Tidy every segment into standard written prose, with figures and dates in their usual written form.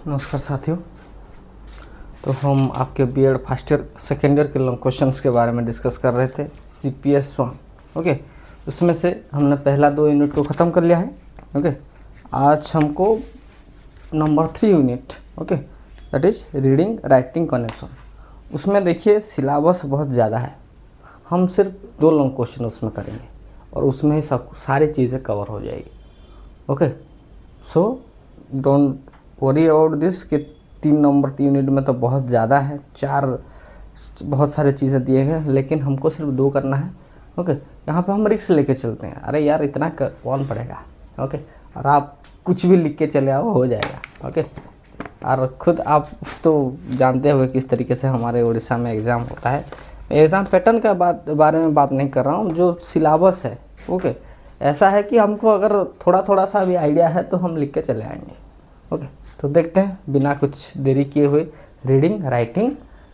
नमस्कार साथियों। तो हम आपके BEd first year second year के लॉन्ग क्वेश्चंस के बारे में डिस्कस कर रहे थे CPS 1। ओके, उसमें से हमने पहला 2 यूनिट को ख़त्म कर लिया है। ओके, आज हमको number 3 unit, okay, that is reading writing connection. उसमें देखिए सिलेबस बहुत ज़्यादा है, हम सिर्फ 2 लॉन्ग क्वेश्चन उसमें करेंगे और उसमें ही सब सारी चीज़ें कवर हो जाएगी। Okay, so don't worry about this कि 3 नंबर यूनिट में तो बहुत ज़्यादा है, 4 बहुत सारे चीज़ें दिए गए, लेकिन हमको सिर्फ 2 करना है। ओके, यहाँ पे हम रिक्स लेके चलते हैं, अरे यार इतना कौन पढ़ेगा। ओके, और आप कुछ भी लिख के चले आओ, हो जाएगा। ओके, और ख़ुद आप तो जानते हुए किस तरीके से हमारे उड़ीसा में एग्ज़ाम होता है। एग्ज़ाम पैटर्न का बारे में बात नहीं कर रहा हूँ, जो सिलेबस है। ओके, ऐसा है कि हमको अगर थोड़ा थोड़ा सा भी आइडिया है तो हम लिख के चले आएंगे। ओके, तो देखते हैं बिना कुछ देरी किए हुए रीडिंग राइटिंग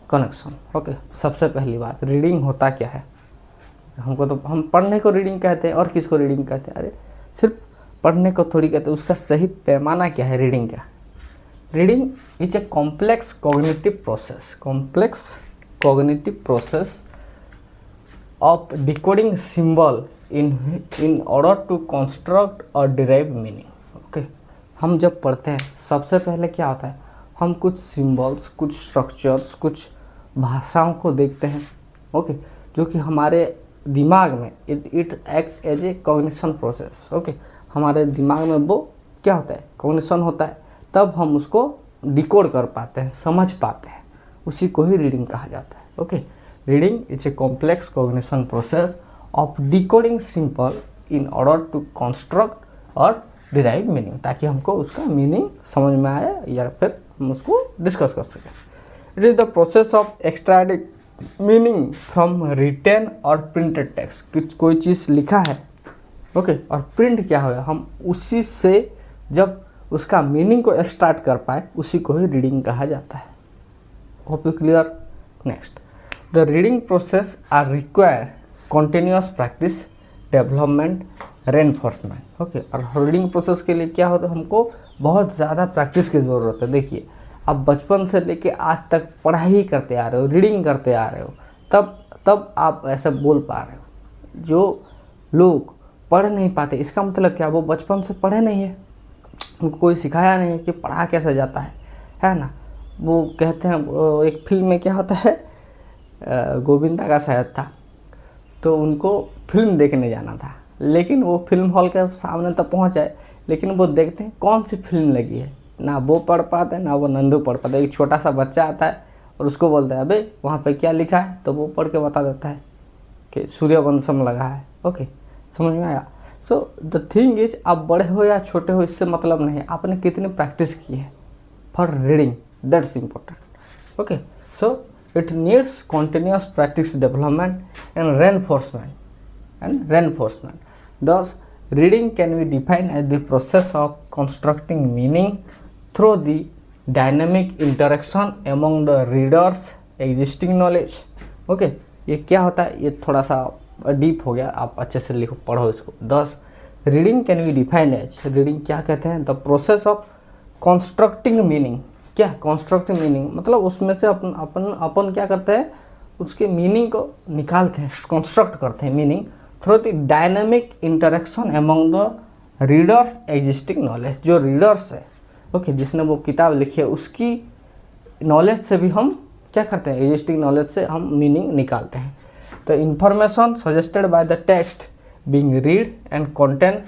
कनेक्शन। ओके, सबसे पहली बात, रीडिंग होता क्या है? हमको तो हम पढ़ने को रीडिंग कहते हैं और किसको रीडिंग कहते हैं? अरे सिर्फ पढ़ने को थोड़ी कहते हैं, उसका सही पैमाना क्या है रीडिंग का? Reading is a complex cognitive process of decoding symbol in order to construct और डिराइव मीनिंग। ओके, हम जब पढ़ते हैं सबसे पहले क्या होता है, हम कुछ सिंबल्स, कुछ स्ट्रक्चर्स, कुछ भाषाओं को देखते हैं। ओके, जो कि हमारे दिमाग में it act as a cognition process. Okay, हमारे दिमाग में वो क्या होता है, कॉग्निशन होता है, तब हम उसको डिकोड कर पाते हैं, समझ पाते हैं, उसी को ही रीडिंग कहा जाता है। Okay, reading is a complex cognition process of decoding simple in order to construct और डिराइव मीनिंग, ताकि हमको उसका मीनिंग समझ में आए या फिर हम उसको डिस्कस कर सकें। It is the process of extracting meaning from written और प्रिंटेड टेक्स्ट। कोई चीज़ लिखा है, ओके, और प्रिंट क्या हुआ, हम उसी से जब उसका मीनिंग को एक्सट्रैक्ट कर पाए, उसी को ही रीडिंग कहा जाता है। Hope you clear. Next, the reading process are require continuous practice, development, reinforcement. Okay, और रीडिंग प्रोसेस के लिए क्या होता है, हमको बहुत ज़्यादा प्रैक्टिस की ज़रूरत है। देखिए, आप बचपन से लेके आज तक पढ़ाई करते आ रहे हो, रीडिंग करते आ रहे हो, तब आप ऐसा बोल पा रहे हो। जो लोग पढ़ नहीं पाते, इसका मतलब क्या, वो बचपन से पढ़े नहीं है, उनको कोई सिखाया नहीं है कि पढ़ा कैसे जाता है ना। वो कहते हैं, एक फिल्म में क्या होता है, गोविंदा का शायद था, तो उनको फिल्म देखने जाना था, लेकिन वो फिल्म हॉल के सामने तक पहुँच जाए, लेकिन वो देखते हैं कौन सी फिल्म लगी है, ना वो पढ़ पाते हैं ना वो नंदू पढ़ पाते। एक छोटा सा बच्चा आता है और उसको बोलता है, अबे वहाँ पे क्या लिखा है, तो वो पढ़ के बता देता है कि सूर्यवंशम लगा है। ओके, समझ में आया। सो द थिंग इज, आप बड़े हो या छोटे हो, इससे मतलब नहीं है, आपने कितनी प्रैक्टिस की है for reading, that's important. Okay, so it needs continuous practice, development and reinforcement. Thus, reading can be defined as the process of constructing meaning through the dynamic interaction among the reader's existing knowledge. Okay, ये क्या होता है, ये थोड़ा सा deep हो गया, आप अच्छे से लिखो, पढ़ो इसको। Thus, reading can be defined as, reading क्या कहते हैं, the process of constructing meaning। क्या कंस्ट्रक्टिव मीनिंग मतलब उसमें से अपन क्या करते हैं, उसके मीनिंग को निकालते हैं, कंस्ट्रक्ट करते हैं meaning through the dynamic interaction among the readers existing knowledge. जो रीडर्स है, ओके, जिसने वो किताब लिखी है, उसकी नॉलेज से भी हम क्या करते हैं, एग्जिस्टिंग नॉलेज से हम मीनिंग निकालते हैं। तो information suggested by the text being read and content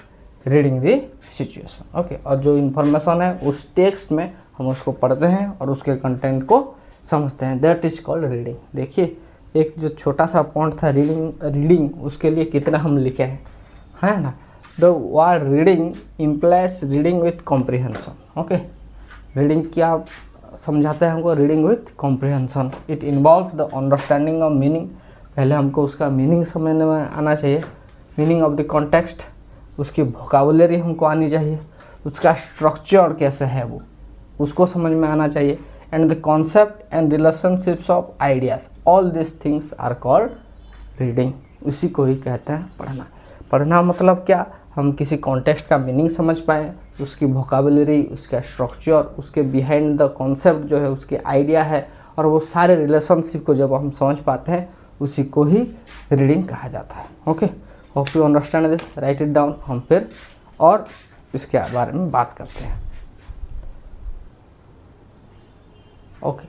reading the situation. Okay, और जो इंफॉर्मेशन है उस टेक्स्ट में हम उसको पढ़ते हैं और उसके कंटेंट को समझते हैं, दैट इज कॉल्ड रीडिंग। देखिए, एक जो छोटा सा पॉइंट था रीडिंग, उसके लिए कितना हम लिखे हैं, है ना। The word reading implies reading with comprehension. Okay, reading क्या समझाते हैं हमको, reading with comprehension. It involve the understanding of meaning, पहले हमको उसका मीनिंग समझने में आना चाहिए, मीनिंग ऑफ द कॉन्टेक्स्ट, उसकी वोकैबुलरी हमको आनी चाहिए, उसका स्ट्रक्चर कैसे है वो उसको समझ में आना चाहिए, and the concept and relationships of ideas, all this things are called reading. उसी को ही कहते हैं पढ़ना। पढ़ना मतलब क्या, हम किसी कॉन्टेक्स्ट का मीनिंग समझ पाएँ, उसकी वोकाबुलरी, उसका स्ट्रक्चर, उसके बिहाइंड द कॉन्सेप्ट जो है, उसके आइडिया है, और वो सारे रिलेशनशिप को जब हम समझ पाते हैं उसी को ही रीडिंग कहा जाता है। Okay, hope you understand this, write it down. हम फिर और इसके बारे में बात करते हैं। ओके,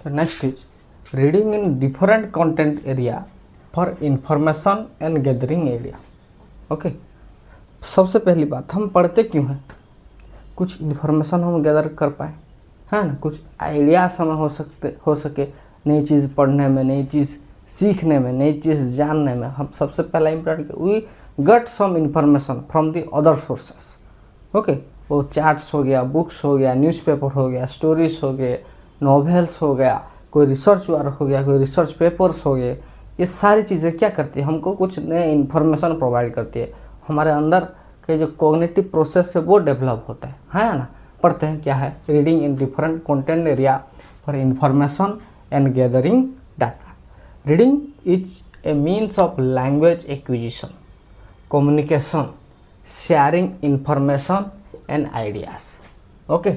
तो next is reading in different content area for information and gathering area. Okay, सबसे पहली बात, हम पढ़ते क्यों हैं? कुछ इन्फॉर्मेशन हम गैदर कर पाएँ, है ना, कुछ आइडियाज हमें हो सके नई चीज़ पढ़ने में, नई चीज़ सीखने में, नई चीज़ जानने में। हम सबसे पहला important, we got some information from the other sources. Okay, वो चार्ट्स हो गया, बुक्स हो गया, न्यूज़पेपर हो गया, स्टोरीज हो गए, नॉवेल्स हो गया, कोई रिसर्च वर्क हो गया, कोई रिसर्च पेपर्स हो गए। ये सारी चीज़ें क्या करती है? हमको कुछ नए इन्फॉर्मेशन प्रोवाइड करती है। हमारे अंदर के जो कॉग्निटिव प्रोसेस है वो डेवलप होता है ना। पढ़ते हैं क्या है? Reading in different content area for information and gathering data. Reading is A means of language acquisition, communication, sharing information and ideas. Okay,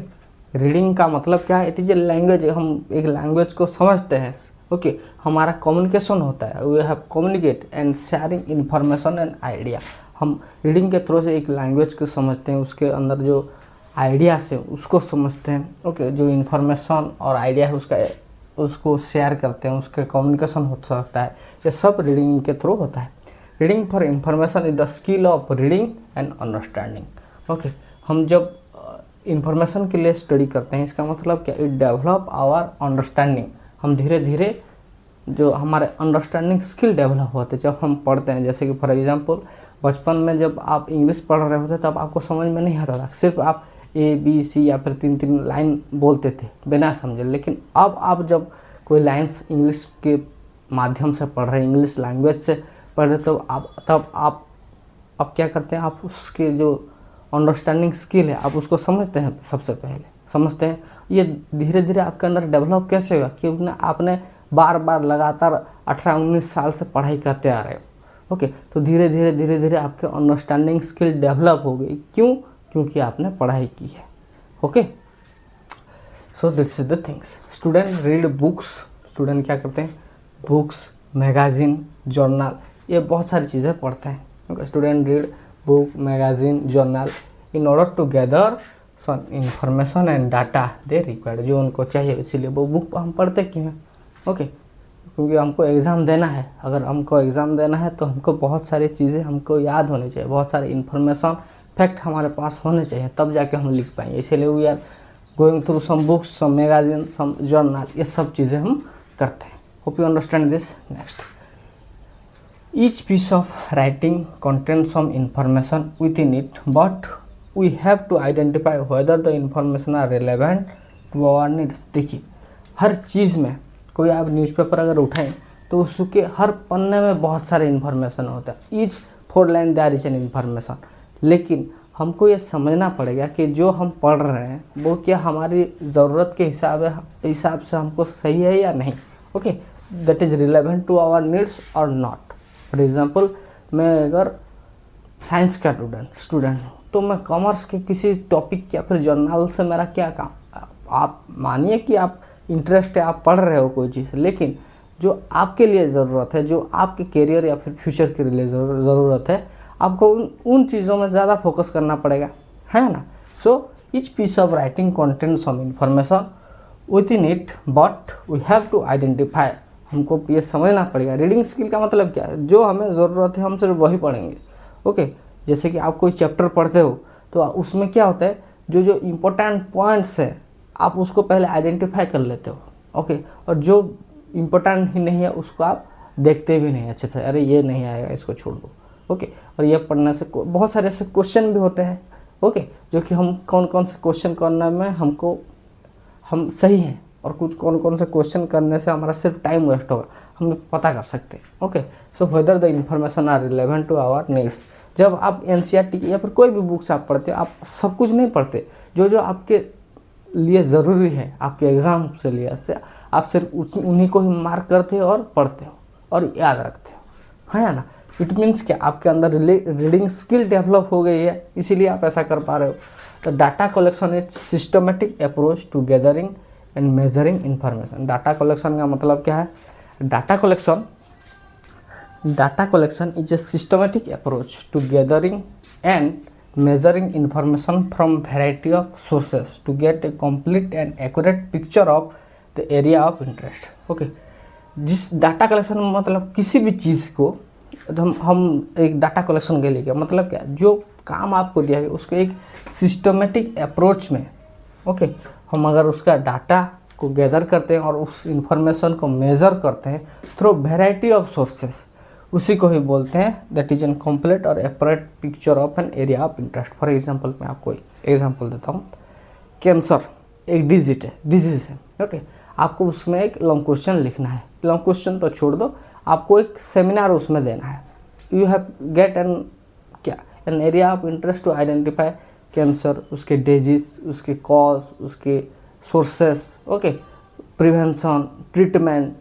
reading का मतलब क्या है? इट इज़ ए लैंग्वेज, हम एक लैंग्वेज को समझते हैं। ओके, हमारा कम्युनिकेशन होता है, we have communicate and sharing information and idea. हम रीडिंग के थ्रू से एक लैंग्वेज को समझते हैं, उसके अंदर जो आइडियाज़ है उसको समझते हैं। ओके, जो इन्फॉर्मेशन और आइडिया है उसको शेयर करते हैं, उसके कम्युनिकेशन हो सकता है। ये सब रीडिंग के थ्रू होता है। Reading for information is the skill of reading and understanding. Okay, हम जब इंफॉर्मेशन के लिए स्टडी करते हैं, इसका मतलब क्या? It develop our understanding. हम धीरे धीरे जो हमारे अंडरस्टैंडिंग स्किल डेवलप होते हैं जब हम पढ़ते हैं। जैसे कि फॉर एग्जांपल, बचपन में जब आप इंग्लिश पढ़ रहे होते तब आपको समझ में नहीं आता था, सिर्फ आप ABC या फिर 3-3 लाइन बोलते थे बिना समझे। लेकिन अब आप जब कोई लाइन्स इंग्लिश के माध्यम से पढ़ रहे हैं, इंग्लिश लैंग्वेज से पढ़ रहे, तब आप क्या करते हैं? आप उसके जो अंडरस्टैंडिंग स्किल है आप उसको समझते हैं, सबसे पहले समझते हैं। ये धीरे धीरे आपके अंदर डेवलप कैसे होगा? क्योंकि आपने बार बार लगातार 18-19 साल से पढ़ाई करते आ रहे हो। ओके, तो धीरे धीरे आपके अंडरस्टैंडिंग स्किल डेवलप हो गई। क्यों? क्योंकि आपने पढ़ाई की है। Okay, so this is the things. Student read books. Student क्या करते हैं? बुक्स, मैगजीन, जर्नल, ये बहुत सारी चीज़ें पढ़ते हैं। Okay, student read book, magazine, journal in order to gather some information and data they required, जो उनको चाहिए। इसीलिए वो बुक हम पढ़ते क्यों हैं? ओके, क्योंकि हमको एग्ज़ाम देना है। अगर हमको एग्ज़ाम देना है तो हमको बहुत सारी चीज़ें हमको याद होनी चाहिए, बहुत सारे इन्फॉर्मेशन फैक्ट हमारे पास होने चाहिए, तब जाके हम लिख पाएंगे। इसीलिए we are going through some books, some magazine, some journal, ये सब चीज़ें हम करते हैं। Hope you understand this. Next, each piece of writing contains some information within it, but we have to identify whether the information are relevant to our needs. देखिए, हर चीज़ में, कोई आप न्यूज़पेपर अगर उठाएं तो उसके हर पन्ने में बहुत सारे इन्फॉर्मेशन होता है। Each 4 line there is an information. लेकिन हमको ये समझना पड़ेगा कि जो हम पढ़ रहे हैं वो क्या हमारी ज़रूरत के हिसाब से हमको सही है या नहीं। Okay, that is relevant to our needs और नॉट। फॉर एग्जांपल, मैं अगर साइंस का स्टूडेंट हूँ तो मैं कॉमर्स के किसी टॉपिक या फिर जर्नल से मेरा क्या काम? आप मानिए कि आप इंटरेस्ट है, आप पढ़ रहे हो कोई चीज़, लेकिन जो आपके लिए ज़रूरत है, जो आपके करियर या फिर फ्यूचर के लिए ज़रूरत है, आपको उन चीज़ों में ज़्यादा फोकस करना पड़ेगा, है ना। So each piece of writing content some information within it, but we have to identify. हमको ये समझना पड़ेगा। रीडिंग स्किल का मतलब क्या है? जो हमें ज़रूरत है हम सिर्फ वही पढ़ेंगे। ओके, जैसे कि आप कोई चैप्टर पढ़ते हो तो उसमें क्या होता है, जो इम्पोर्टेंट पॉइंट्स है आप उसको पहले आइडेंटिफाई कर लेते हो। ओके, और जो इम्पोर्टेंट ही नहीं है उसको आप देखते भी नहीं अच्छे से, अरे ये नहीं आएगा, इसको छोड़ दो। ओके, और ये पढ़ने से बहुत सारे ऐसे क्वेश्चन भी होते हैं। ओके, जो कि हम कौन कौन से क्वेश्चन करने में हम सही हैं, और कुछ कौन कौन से क्वेश्चन करने से हमारा सिर्फ टाइम वेस्ट होगा, हम पता कर सकते हैं। Okay, so whether the information are relevant to our needs. जब आप NCERT या फिर कोई भी बुक्स आप पढ़ते हो, आप सब कुछ नहीं पढ़ते। जो आपके लिए ज़रूरी है आपके एग्ज़ाम से लिए से, आप सिर्फ उन्हीं को ही मार्क करते हो और पढ़ते हो और याद रखते हो, है ना। इट मीन्स कि आपके अंदर रीडिंग स्किल डेवलप हो गई है, इसीलिए आप ऐसा कर पा रहे हो। तो data collection is systematic approach to gathering and measuring information. Data collection का मतलब क्या है? Data collection is a systematic approach to gathering and measuring information from variety of sources to get a complete and accurate picture of the area of interest। Okay, जिस data collection मतलब किसी भी चीज़ को हम एक डाटा कलेक्शन के लिए क्या मतलब क्या, जो काम आपको दिया गया उसको एक सिस्टमेटिक अप्रोच में ओके हम अगर उसका डाटा को गैदर करते हैं और उस इंफॉर्मेशन को मेज़र करते हैं थ्रू वेराइटी ऑफ सोर्सेस, उसी को ही बोलते हैं दैट इज एन कम्प्लीट और accurate picture of N area of interest. For example मैं आपको एग्जांपल देता हूँ। कैंसर एक डिजीज़ है ओके, आपको उसमें एक लॉन्ग क्वेश्चन लिखना है। लॉन्ग क्वेश्चन तो छोड़ दो, आपको एक सेमिनार उसमें देना है। You have get an area of interest to identify cancer, उसके डिजीज, उसके कॉज, उसके सोर्सेस ओके, प्रिवेंशन, ट्रीटमेंट,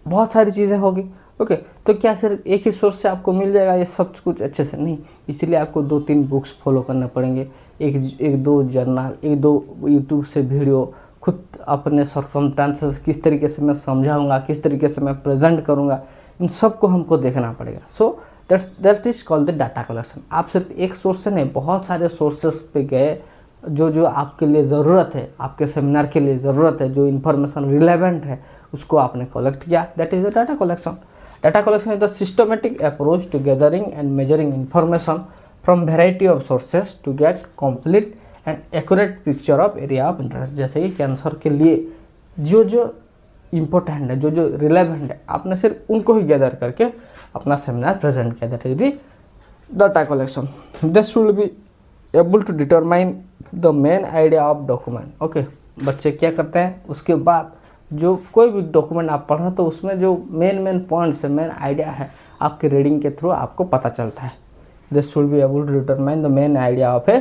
बहुत सारी चीज़ें होगी ओके। तो क्या सिर्फ एक ही सोर्स से आपको मिल जाएगा ये सब कुछ अच्छे से? नहीं, इसलिए आपको 2-3 बुक्स फॉलो करने पड़ेंगे, एक दो जर्नल, 1-2 यूट्यूब से वीडियो, खुद अपने सर्कमस्टेंसेस किस तरीके से मैं समझाऊंगा, किस तरीके से मैं प्रेजेंट करूंगा, इन सब को हमको देखना पड़ेगा। So that is called the data collection. आप सिर्फ एक सोर्स से नहीं, बहुत सारे सोर्सेस पे गए, जो आपके लिए ज़रूरत है, आपके सेमिनार के लिए ज़रूरत है, जो इन्फॉर्मेशन रिलेवेंट है, उसको आपने कलेक्ट किया, that is the data collection. Data collection is the systematic approach to gathering and measuring information from variety of sources to get complete and accurate picture of area of interest। जैसे कि cancer के लिए जो important है, जो relevant है, आपने सिर्फ उनको ही गैदर करके अपना सेमिनार प्रेजेंट किया, that is the data collection. This should be able to determine the main idea of document. Okay, बच्चे क्या करते हैं उसके बाद जो कोई भी डॉक्यूमेंट आप पढ़ रहे हो तो उसमें जो मेन पॉइंट्स है, मेन आइडिया है, आपके रीडिंग के थ्रू आपको पता चलता है। This should be able to determine the main idea of a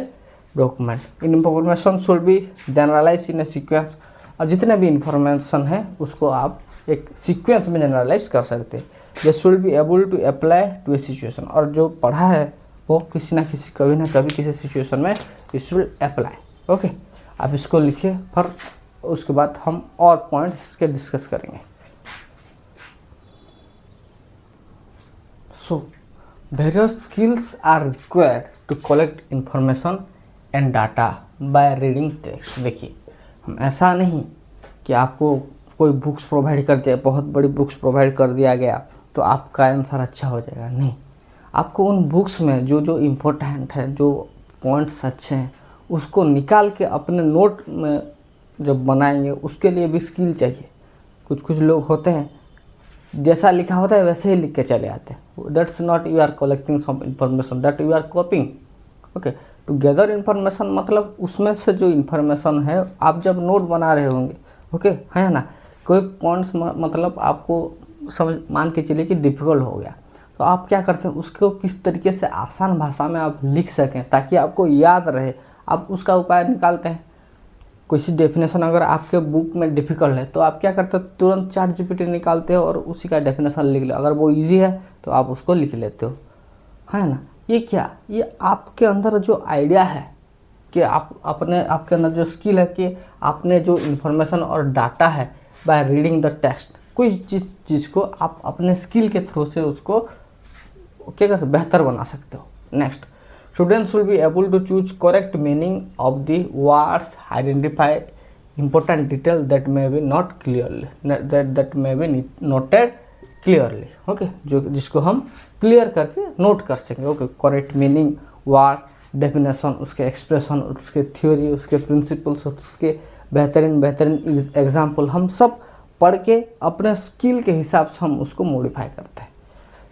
document. Information should be generalize in a sequence. और जितने भी इंफॉर्मेशन है उसको आप एक सीक्वेंस में जनरलाइज कर सकते हैं। This should be able to apply to a situation. और जो पढ़ा है वो किसी ना किसी, कभी ना कभी किसी सिचुएशन में इट विल अप्लाई। ओके, आप इसको लिखिए, फिर उसके बाद हम और पॉइंट्स इसके डिस्कस करेंगे। So various skills are required to collect information and data by reading text. देखिए, हम ऐसा नहीं कि आपको कोई बुक्स प्रोवाइड कर दिया, बहुत बड़ी बुक्स प्रोवाइड कर दिया गया तो आपका आंसर अच्छा हो जाएगा। नहीं, आपको उन बुक्स में जो इम्पोर्टेंट है, जो पॉइंट्स अच्छे हैं, उसको निकाल के अपने नोट में जब बनाएंगे उसके लिए भी स्किल चाहिए। कुछ लोग होते हैं जैसा लिखा होता है वैसे ही लिख के चले आते हैं। That's not you are collecting some information, that you are copying. Okay, to gather information मतलब उसमें से जो इन्फॉर्मेशन है आप जब नोट बना रहे होंगे ओके, है ना, कोई पॉइंट्स मतलब आपको समझ मान के चलिए कि डिफ़िकल्ट हो गया तो आप क्या करते हैं, उसको किस तरीके से आसान भाषा में आप लिख सकें ताकि आपको याद रहे, आप उसका उपाय निकालते हैं। किसी डेफिनेशन अगर आपके बुक में डिफ़िकल्ट है तो आप क्या करते हो, तुरंत ChatGPT निकालते हो और उसी का डेफिनेशन लिख लो। अगर वो इजी है तो आप उसको लिख लेते हो, है ना। ये क्या, ये आपके अंदर जो आइडिया है कि आपके अंदर जो स्किल है कि आपने जो इन्फॉर्मेशन और डाटा है बाय रीडिंग द टेक्स्ट, कोई चीज़ को आप अपने स्किल के थ्रू से उसको क्या कर बेहतर बना सकते हो। Next, students will be able to choose correct meaning of the words, identify important detail that may be not clearly that may be noted clearly। Okay, जो जिसको हम क्लियर करके नोट कर सकेंगे। Okay, correct meaning, word, definition, उसके expression, उसके theory, उसके principles, उसके बेहतरीन एग्जाम्पल हम सब पढ़ के अपने स्किल के हिसाब से हम उसको मॉडिफाई करते हैं।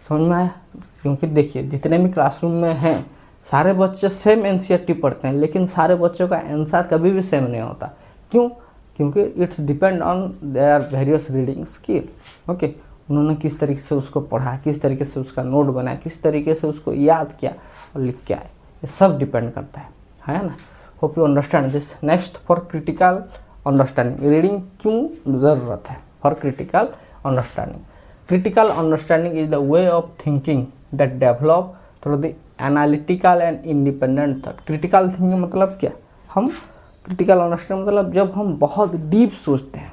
समझ में आया? क्योंकि देखिए, जितने भी क्लासरूम में हैं सारे बच्चे सेम NCERT पढ़ते हैं, लेकिन सारे बच्चों का आंसर कभी भी सेम नहीं होता। क्यों? क्योंकि it's depend on their various reading skill. Okay, उन्होंने किस तरीके से उसको पढ़ा, किस तरीके से उसका नोट बनाया, किस तरीके से उसको याद किया और लिख के आए, ये सब डिपेंड करता है ना। Hope you understand this. Next, for critical understanding, reading क्यों ज़रूरत है? For critical understanding, critical understanding is the way of thinking that develop through the analytical and independent thought. Critical thinking मतलब क्या, हम क्रिटिकल अंडरस्टैंडिंग मतलब जब हम बहुत डीप सोचते हैं,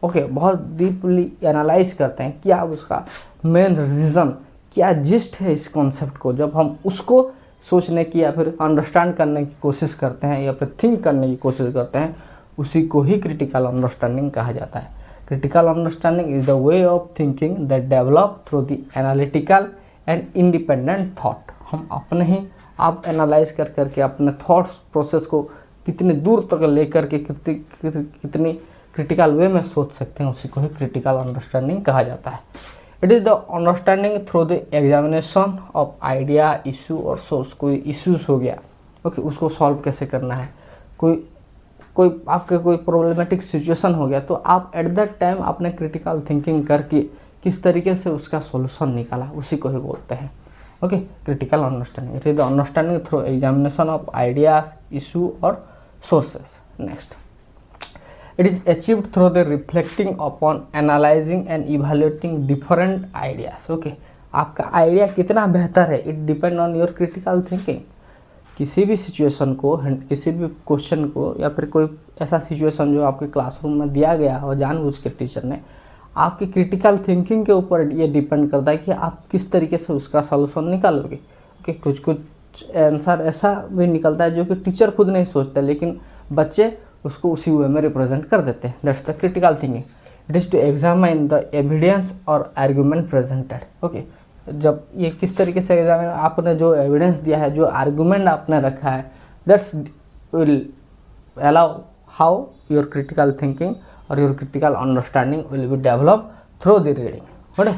ओके, बहुत डीपली एनालाइज करते हैं, क्या उसका मेन रीज़न, क्या जिस्ट है इस कॉन्सेप्ट को, जब हम उसको सोचने की या फिर अंडरस्टैंड करने की कोशिश करते हैं या फिर थिंक करने की कोशिश करते हैं, उसी को ही क्रिटिकल अंडरस्टैंडिंग कहा जाता है। Critical understanding is the way of thinking that develop through the analytical and independent thought. हम अपने ही आप एनालाइज कर करके अपने थॉट्स प्रोसेस को कितनी दूर तक लेकर के कितनी क्रिटिकल वे में सोच सकते हैं, उसी को ही क्रिटिकल अंडरस्टैंडिंग कहा जाता है। It is the understanding through the examination of idea, issue और सोर्स। कोई इश्यूज हो गया, ओके, उसको सॉल्व कैसे करना है, कोई आपके कोई प्रॉब्लमेटिक सिचुएशन हो गया, तो आप एट दैट टाइम आपने क्रिटिकल थिंकिंग करके किस तरीके से उसका सॉल्यूशन निकाला, उसी को ही बोलते हैं, okay, critical understanding. It is the understanding through examination of ideas, issue और sources. Next, it is achieved through the reflecting upon analysing and evaluating different ideas. Okay, आपका आइडिया कितना बेहतर है, it depend on your critical thinking. किसी भी situation को, किसी भी क्वेश्चन को या फिर कोई ऐसा सिचुएशन जो आपके क्लासरूम में दिया गया हो जानबूझ के टीचर ने, आपकी क्रिटिकल थिंकिंग के ऊपर ये डिपेंड करता है कि आप किस तरीके से उसका सॉल्यूशन निकालोगे। ओके, कुछ आंसर ऐसा भी निकलता है जो कि टीचर खुद नहीं सोचते, लेकिन बच्चे उसको उसी वे में रिप्रेजेंट कर देते हैं। That's the critical thinking. It is to examine the evidence और आर्गूमेंट प्रेजेंटेड। ओके, जब ये किस तरीके से एग्जामिन, आपने जो एविडेंस दिया है, जो आर्गूमेंट आपने रखा है, that's will allow how your critical thinking और your critical understanding will be develop through the reading. Okay,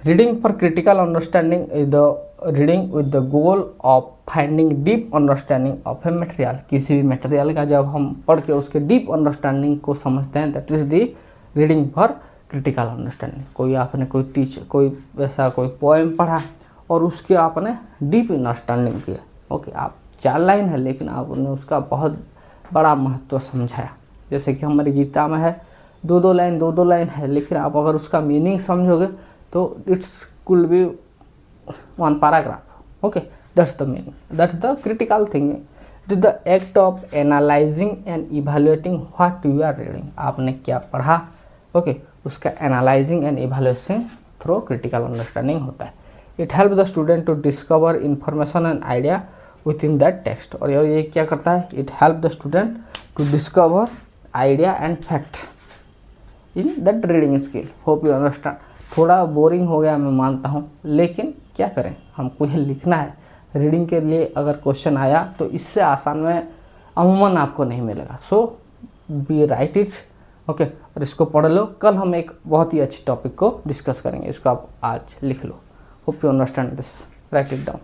reading for critical understanding is the reading with the goal of finding deep understanding of a material. किसी भी material का जब हम पढ़ के उसके deep understanding को समझते हैं, that is the reading for critical understanding. कोई आपने कोई ऐसा कोई पोएम पढ़ा और उसके आपने डीप अंडरस्टैंडिंग किया, ओके, आप 4 लाइन है लेकिन आपने उसका बहुत बड़ा महत्व समझाया। जैसे कि हमारी गीता में है 2-2 लाइन, 2-2 लाइन है, लेकिन आप अगर उसका मीनिंग समझोगे तो it's could be 1 paragraph. Okay, that's the meaning, that's the critical thinking. It is the act of analyzing and evaluating what you are reading. आपने क्या पढ़ा, ओके, उसका analyzing and evaluation through critical understanding होता है। It help the student to discover information and idea within that text. और ये क्या करता है, it help the student to discover idea and fact in that reading skill. Hope you understand. थोड़ा boring हो गया मैं मानता हूँ, लेकिन क्या करें, हमको ये लिखना है। रीडिंग के लिए अगर क्वेश्चन आया तो इससे आसान में अमूमन आपको नहीं मिलेगा। सो बी राइट इट, ओके, और इसको पढ़ लो। कल हम एक बहुत ही अच्छी टॉपिक को डिस्कस करेंगे, इसको आप आज लिख लो। Hope you understand this, write it down.